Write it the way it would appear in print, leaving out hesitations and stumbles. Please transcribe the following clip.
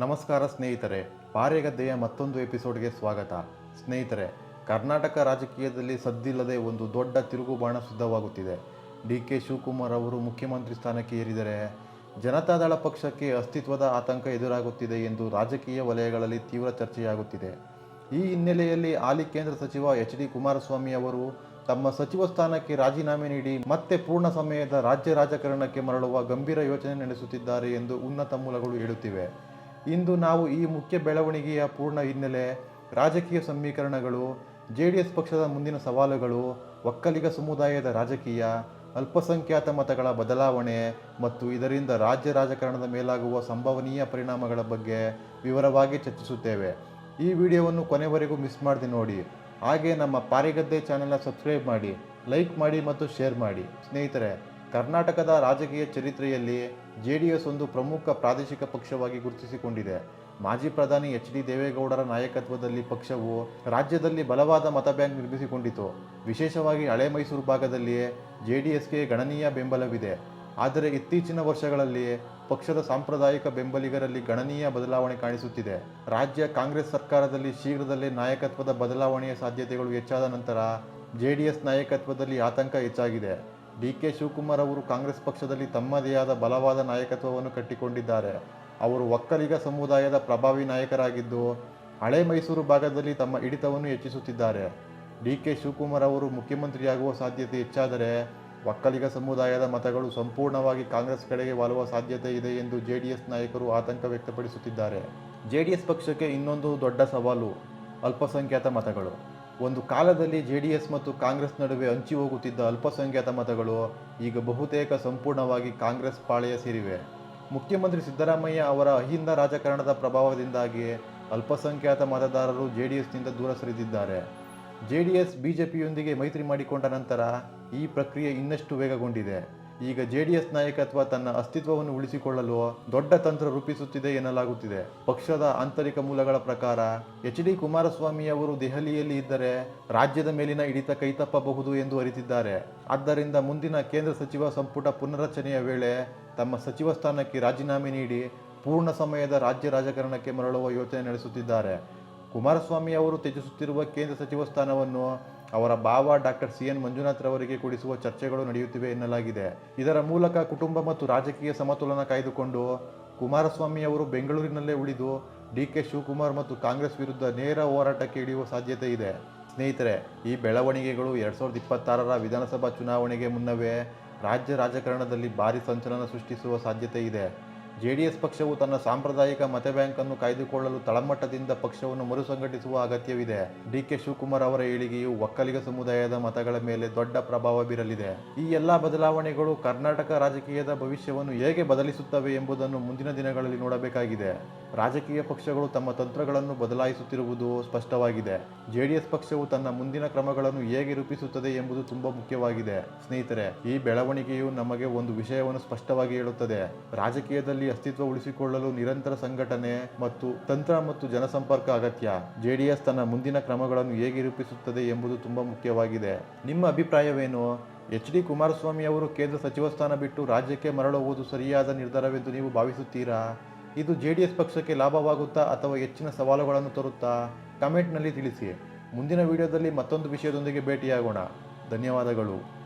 ನಮಸ್ಕಾರ ಸ್ನೇಹಿತರೆ, ಪಾರೆಗದ್ದೆಯ ಮತ್ತೊಂದು ಎಪಿಸೋಡ್ಗೆ ಸ್ವಾಗತ. ಸ್ನೇಹಿತರೆ, ಕರ್ನಾಟಕ ರಾಜಕೀಯದಲ್ಲಿ ಸದ್ದಿಲ್ಲದೆ ಒಂದು ದೊಡ್ಡ ತಿರುಗುಬಾಣ ಸಿದ್ಧವಾಗುತ್ತಿದೆ. ಡಿ.ಕೆ. ಶಿವಕುಮಾರ್ ಅವರು ಮುಖ್ಯಮಂತ್ರಿ ಸ್ಥಾನಕ್ಕೆ ಏರಿದರೆ ಜನತಾದಳ ಪಕ್ಷಕ್ಕೆ ಅಸ್ತಿತ್ವದ ಆತಂಕ ಎದುರಾಗುತ್ತಿದೆ ಎಂದು ರಾಜಕೀಯ ವಲಯಗಳಲ್ಲಿ ತೀವ್ರ ಚರ್ಚೆಯಾಗುತ್ತಿದೆ. ಈ ಹಿನ್ನೆಲೆಯಲ್ಲಿ ಹಾಲಿ ಕೇಂದ್ರ ಸಚಿವ ಎಚ್.ಡಿ. ಕುಮಾರಸ್ವಾಮಿ ಅವರು ತಮ್ಮ ಸಚಿವ ಸ್ಥಾನಕ್ಕೆ ರಾಜೀನಾಮೆ ನೀಡಿ ಮತ್ತೆ ಪೂರ್ಣ ಸಮಯದ ರಾಜ್ಯ ರಾಜಕಾರಣಕ್ಕೆ ಮರಳುವ ಗಂಭೀರ ಯೋಚನೆ ನಡೆಸುತ್ತಿದ್ದಾರೆ ಎಂದು ಉನ್ನತ ಮೂಲಗಳು ಹೇಳುತ್ತಿವೆ. ಇಂದು ನಾವು ಈ ಮುಖ್ಯ ಬೆಳವಣಿಗೆಯ ಪೂರ್ಣ ಹಿನ್ನೆಲೆ, ರಾಜಕೀಯ ಸಮೀಕರಣಗಳು, ಜೆಡಿಎಸ್ ಪಕ್ಷದ ಮುಂದಿನ ಸವಾಲುಗಳು, ಒಕ್ಕಲಿಗ ಸಮುದಾಯದ ರಾಜಕೀಯ, ಅಲ್ಪಸಂಖ್ಯಾತ ಮತಗಳ ಬದಲಾವಣೆ ಮತ್ತು ಇದರಿಂದ ರಾಜ್ಯ ರಾಜಕಾರಣದ ಮೇಲಾಗುವ ಸಂಭವನೀಯ ಪರಿಣಾಮಗಳ ಬಗ್ಗೆ ವಿವರವಾಗಿ ಚರ್ಚಿಸುತ್ತೇವೆ. ಈ ವಿಡಿಯೋವನ್ನು ಕೊನೆವರೆಗೂ ಮಿಸ್ ಮಾಡದೆ ನೋಡಿ. ಹಾಗೆ ನಮ್ಮ ಪಾರೆಗದ್ದೆ ಚಾನೆಲ್ನ ಸಬ್ಸ್ಕ್ರೈಬ್ ಮಾಡಿ, ಲೈಕ್ ಮಾಡಿ ಮತ್ತು ಶೇರ್ ಮಾಡಿ. ಸ್ನೇಹಿತರೆ, ಕರ್ನಾಟಕದ ರಾಜಕೀಯ ಚರಿತ್ರೆಯಲ್ಲಿ ಜೆಡಿಎಸ್ ಒಂದು ಪ್ರಮುಖ ಪ್ರಾದೇಶಿಕ ಪಕ್ಷವಾಗಿ ಗುರುತಿಸಿಕೊಂಡಿದೆ. ಮಾಜಿ ಪ್ರಧಾನಿ ಎಚ್.ಡಿ. ದೇವೇಗೌಡರ ನಾಯಕತ್ವದಲ್ಲಿ ಪಕ್ಷವು ರಾಜ್ಯದಲ್ಲಿ ಬಲವಾದ ಮತ ಬ್ಯಾಂಕ್ ನಿರ್ಮಿಸಿಕೊಂಡಿತು. ವಿಶೇಷವಾಗಿ ಹಳೆ ಮೈಸೂರು ಭಾಗದಲ್ಲಿ ಜೆಡಿಎಸ್ಗೆ ಗಣನೀಯ ಬೆಂಬಲವಿದೆ. ಆದರೆ ಇತ್ತೀಚಿನ ವರ್ಷಗಳಲ್ಲಿ ಪಕ್ಷದ ಸಾಂಪ್ರದಾಯಿಕ ಬೆಂಬಲಿಗರಲ್ಲಿ ಗಣನೀಯ ಬದಲಾವಣೆ ಕಾಣಿಸುತ್ತಿದೆ. ರಾಜ್ಯ ಕಾಂಗ್ರೆಸ್ ಸರ್ಕಾರದಲ್ಲಿ ಶೀಘ್ರದಲ್ಲೇ ನಾಯಕತ್ವದ ಬದಲಾವಣೆಯ ಸಾಧ್ಯತೆಗಳು ಹೆಚ್ಚಾದ ನಂತರ ಜೆಡಿಎಸ್ ನಾಯಕತ್ವದಲ್ಲಿ ಆತಂಕ ಹೆಚ್ಚಾಗಿದೆ. ಡಿ.ಕೆ. ಶಿವಕುಮಾರ್ ಅವರು ಕಾಂಗ್ರೆಸ್ ಪಕ್ಷದಲ್ಲಿ ತಮ್ಮದೇ ಆದ ಬಲವಾದ ನಾಯಕತ್ವವನ್ನು ಕಟ್ಟಿಕೊಂಡಿದ್ದಾರೆ. ಅವರು ಒಕ್ಕಲಿಗ ಸಮುದಾಯದ ಪ್ರಭಾವಿ ನಾಯಕರಾಗಿದ್ದು, ಹಳೆ ಮೈಸೂರು ಭಾಗದಲ್ಲಿ ತಮ್ಮ ಹಿಡಿತವನ್ನು ಹೆಚ್ಚಿಸುತ್ತಿದ್ದಾರೆ. ಡಿ.ಕೆ. ಶಿವಕುಮಾರ್ ಅವರು ಮುಖ್ಯಮಂತ್ರಿಯಾಗುವ ಸಾಧ್ಯತೆ ಹೆಚ್ಚಾದರೆ ಒಕ್ಕಲಿಗ ಸಮುದಾಯದ ಮತಗಳು ಸಂಪೂರ್ಣವಾಗಿ ಕಾಂಗ್ರೆಸ್ ಕಡೆಗೆ ವಾಲುವ ಸಾಧ್ಯತೆ ಇದೆ ಎಂದು ಜೆಡಿಎಸ್ ನಾಯಕರು ಆತಂಕ ವ್ಯಕ್ತಪಡಿಸುತ್ತಿದ್ದಾರೆ. ಜೆಡಿಎಸ್ ಪಕ್ಷಕ್ಕೆ ಇನ್ನೊಂದು ದೊಡ್ಡ ಸವಾಲು ಅಲ್ಪಸಂಖ್ಯಾತ ಮತಗಳು. ಒಂದು ಕಾಲದಲ್ಲಿ ಜೆಡಿಎಸ್ ಮತ್ತು ಕಾಂಗ್ರೆಸ್ ನಡುವೆ ಹಂಚಿ ಹೋಗುತ್ತಿದ್ದ ಅಲ್ಪಸಂಖ್ಯಾತ ಮತಗಳು ಈಗ ಬಹುತೇಕ ಸಂಪೂರ್ಣವಾಗಿ ಕಾಂಗ್ರೆಸ್ ಪಾಳೆಯ ಸೇರಿವೆ. ಮುಖ್ಯಮಂತ್ರಿ ಸಿದ್ದರಾಮಯ್ಯ ಅವರ ಅಹಿಂದ ರಾಜಕಾರಣದ ಪ್ರಭಾವದಿಂದಾಗಿ ಅಲ್ಪಸಂಖ್ಯಾತ ಮತದಾರರು ಜೆಡಿಎಸ್ನಿಂದ ದೂರ ಸರಿದಿದ್ದಾರೆ. ಜೆಡಿಎಸ್ ಬಿಜೆಪಿಯೊಂದಿಗೆ ಮೈತ್ರಿ ಮಾಡಿಕೊಂಡ ನಂತರ ಈ ಪ್ರಕ್ರಿಯೆ ಇನ್ನಷ್ಟು ವೇಗಗೊಂಡಿದೆ. ಈಗ ಜೆಡಿಎಸ್ ನಾಯಕತ್ವ ತನ್ನ ಅಸ್ತಿತ್ವವನ್ನು ಉಳಿಸಿಕೊಳ್ಳಲು ದೊಡ್ಡ ತಂತ್ರ ರೂಪಿಸುತ್ತಿದೆ ಎನ್ನಲಾಗುತ್ತಿದೆ. ಪಕ್ಷದ ಆಂತರಿಕ ಮೂಲಗಳ ಪ್ರಕಾರ ಎಚ್.ಡಿ. ಕುಮಾರಸ್ವಾಮಿ ಅವರು ದೆಹಲಿಯಲ್ಲಿ ಇದ್ದರೆ ರಾಜ್ಯದ ಮೇಲಿನ ಹಿಡಿತ ಕೈತಪ್ಪಬಹುದು ಎಂದು ಅರಿತಿದ್ದಾರೆ. ಆದ್ದರಿಂದ ಮುಂದಿನ ಕೇಂದ್ರ ಸಚಿವ ಸಂಪುಟ ಪುನರ್ರಚನೆಯ ವೇಳೆ ತಮ್ಮ ಸಚಿವ ಸ್ಥಾನಕ್ಕೆ ರಾಜೀನಾಮೆ ನೀಡಿ ಪೂರ್ಣ ಸಮಯದ ರಾಜ್ಯ ರಾಜಕಾರಣಕ್ಕೆ ಮರಳುವ ಯೋಚನೆ ನಡೆಸುತ್ತಿದ್ದಾರೆ. ಕುಮಾರಸ್ವಾಮಿ ಅವರು ತ್ಯಜಿಸುತ್ತಿರುವ ಕೇಂದ್ರ ಸಚಿವ ಸ್ಥಾನವನ್ನು ಅವರ ಭಾವ ಡಾಕ್ಟರ್ ಸಿ.ಎನ್. ಮಂಜುನಾಥ್ ರವರಿಗೆ ಕೊಡಿಸುವ ಚರ್ಚೆಗಳು ನಡೆಯುತ್ತಿವೆ ಎನ್ನಲಾಗಿದೆ. ಇದರ ಮೂಲಕ ಕುಟುಂಬ ಮತ್ತು ರಾಜಕೀಯ ಸಮತೋಲನ ಕಾಯ್ದುಕೊಂಡು ಕುಮಾರಸ್ವಾಮಿ ಅವರು ಬೆಂಗಳೂರಿನಲ್ಲೇ ಉಳಿದು ಡಿ.ಕೆ. ಶಿವಕುಮಾರ್ ಮತ್ತು ಕಾಂಗ್ರೆಸ್ ವಿರುದ್ಧ ನೇರ ಹೋರಾಟಕ್ಕೆ ಇಳಿಯುವ ಸಾಧ್ಯತೆ ಇದೆ. ಸ್ನೇಹಿತರೆ, ಈ ಬೆಳವಣಿಗೆಗಳು 2026ರ ವಿಧಾನಸಭಾ ಚುನಾವಣೆಗೆ ಮುನ್ನವೇ ರಾಜ್ಯ ರಾಜಕಾರಣದಲ್ಲಿ ಭಾರೀ ಸಂಚಲನ ಸೃಷ್ಟಿಸುವ ಸಾಧ್ಯತೆ ಇದೆ. ಜೆಡಿಎಸ್ ಪಕ್ಷವು ತನ್ನ ಸಾಂಪ್ರದಾಯಿಕ ಮತ ಬ್ಯಾಂಕನ್ನು ಕಾಯ್ದುಕೊಳ್ಳಲು ತಳಮಟ್ಟದಿಂದ ಪಕ್ಷವನ್ನು ಮರುಸಂಘಟಿಸುವ ಅಗತ್ಯವಿದೆ. ಡಿ.ಕೆ. ಶಿವಕುಮಾರ್ ಅವರ ಏಳಿಗೆಯು ಒಕ್ಕಲಿಗ ಸಮುದಾಯದ ಮತಗಳ ಮೇಲೆ ದೊಡ್ಡ ಪ್ರಭಾವ ಬೀರಲಿದೆ. ಈ ಎಲ್ಲ ಬದಲಾವಣೆಗಳು ಕರ್ನಾಟಕ ರಾಜಕೀಯದ ಭವಿಷ್ಯವನ್ನು ಹೇಗೆ ಬದಲಿಸುತ್ತವೆ ಎಂಬುದನ್ನು ಮುಂದಿನ ದಿನಗಳಲ್ಲಿ ನೋಡಬೇಕಾಗಿದೆ. ರಾಜಕೀಯ ಪಕ್ಷಗಳು ತಮ್ಮ ತಂತ್ರಗಳನ್ನು ಬದಲಾಯಿಸುತ್ತಿರುವುದು ಸ್ಪಷ್ಟವಾಗಿದೆ. ಜೆಡಿಎಸ್ ಪಕ್ಷವು ತನ್ನ ಮುಂದಿನ ಕ್ರಮಗಳನ್ನು ಹೇಗೆ ರೂಪಿಸುತ್ತದೆ ಎಂಬುದು ತುಂಬಾ ಮುಖ್ಯವಾಗಿದೆ. ಸ್ನೇಹಿತರೆ, ಈ ಬೆಳವಣಿಗೆಯು ನಮಗೆ ಒಂದು ವಿಷಯವನ್ನು ಸ್ಪಷ್ಟವಾಗಿ ಹೇಳುತ್ತದೆ. ರಾಜಕೀಯದಲ್ಲಿ ಅಸ್ತಿತ್ವ ಉಳಿಸಿಕೊಳ್ಳಲು ನಿರಂತರ ಸಂಘಟನೆ ಮತ್ತು ತಂತ್ರ ಮತ್ತು ಜನಸಂಪರ್ಕ ಅಗತ್ಯ. ಜೆಡಿಎಸ್ ತನ್ನ ಮುಂದಿನ ಕ್ರಮಗಳನ್ನು ಹೇಗೆ ರೂಪಿಸುತ್ತದೆ ಎಂಬುದು ತುಂಬಾ ಮುಖ್ಯವಾಗಿದೆ. ನಿಮ್ಮ ಅಭಿಪ್ರಾಯವೇನು? ಎಚ್.ಡಿ. ಕುಮಾರಸ್ವಾಮಿ ಅವರು ಕೇಂದ್ರ ಸಚಿವ ಸ್ಥಾನ ಬಿಟ್ಟು ರಾಜ್ಯಕ್ಕೆ ಮರಳುವುದು ಸರಿಯಾದ ನಿರ್ಧಾರವೆಂದು ನೀವು ಭಾವಿಸುತ್ತೀರಾ? ಇದು ಜೆಡಿಎಸ್ ಪಕ್ಷಕ್ಕೆ ಲಾಭವಾಗುತ್ತಾ ಅಥವಾ ಹೆಚ್ಚಿನ ಸವಾಲುಗಳನ್ನು ತರುತ್ತಾ? ಕಮೆಂಟ್ನಲ್ಲಿ ತಿಳಿಸಿ. ಮುಂದಿನ ವಿಡಿಯೋದಲ್ಲಿ ಮತ್ತೊಂದು ವಿಷಯದೊಂದಿಗೆ ಭೇಟಿಯಾಗೋಣ. ಧನ್ಯವಾದಗಳು.